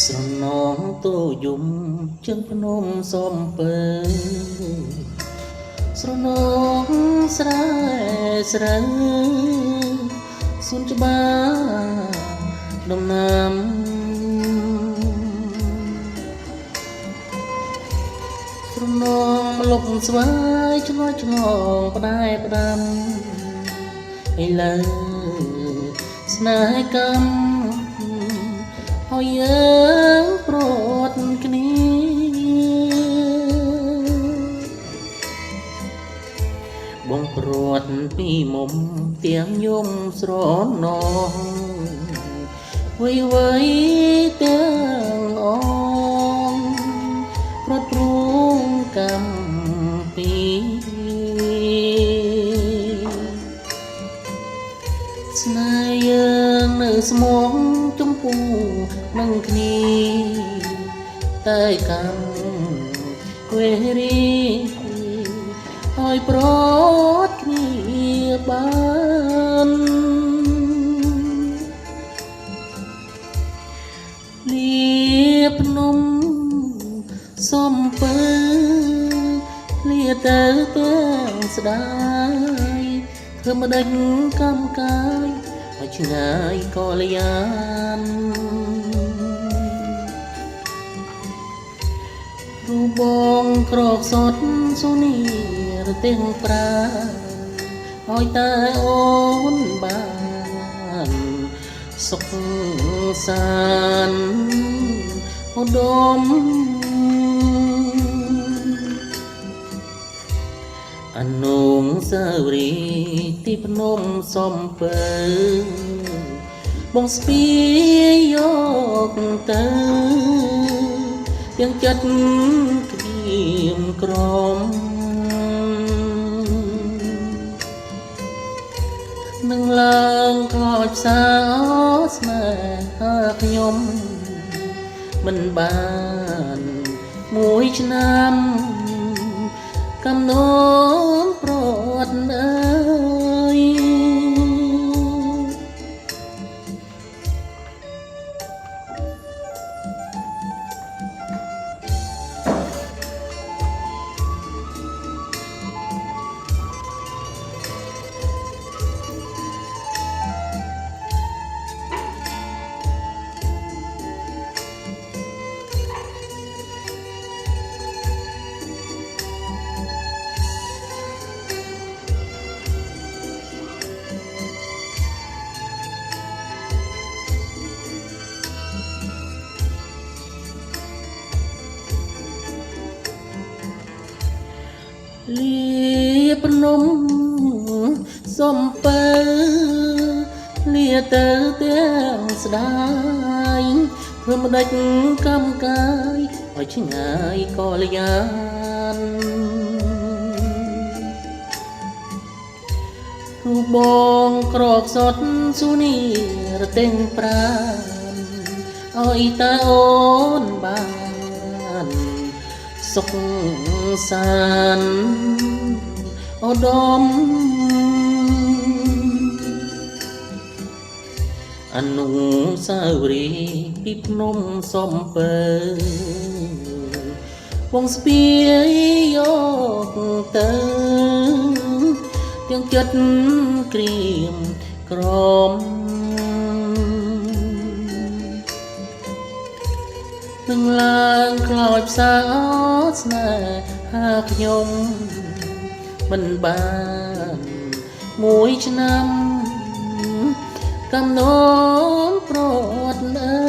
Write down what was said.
ស្រណងតូយំជើងភ្នំសំពើស្រណងស្រែស្រូវសួនច្បារដំណាំស្រណងលុបស្វាយឆ្ងល់ឆ្ងងផ្ដែផ្ដាំឥឡូវស្នេហ៍កម្មហើយយើងប្រត់គ្នាបងប្រត់ពីមុំទាំងយំស្រណងវៃវៃទាំងអងប្រត់ព្រួងកម្មពីស្នេហ៍យើងនៅស្មងចំពោះនឹងគ្នាតែកម្មវេរីឲ្យប្រត់គ្នាបានលៀបភ្នំសំពើលៀទៅទាំងស្ដាយធ្វើម្ដេចកម្មកាយឲ្យឆ្ងាយក៏លយានរូបបងក្រកសតសុនីរទាំងប្រាឲ្យតែអូនបានសុខសាន្តឧត្តមអនុសាវរីយ៍ទីភ្នំសំពើបងស្ពាយយកទៅទាំងចិត្តក្រៀមក្រំនឹងឡើងខ្លោចផ្សាស្នេហាខ្ញុំមិនបានមួយឆ្នាំកំណងប្រត់អើយលៀបភ្នំសំពើលៀទៅទាំងស្ដាយធ្វើម្ដេចកម្មកាយឲ្យឆ្ងាយក៏លយានរូបបងក្រកសតសុនីរទាំងប្រានឲ្យតែអូនបានសុខសាន្តឧត្តមអនុសាវរីយ៍ពីភ្នំសំពើបងស្ពាយយកទៅទាំងចិត្តក្រៀមក្រំនឹងឡើងខ្លោចផ្សាស្នេហាខ្ញុំមិនបានមួយឆ្នាំកំណងប្រត់អើ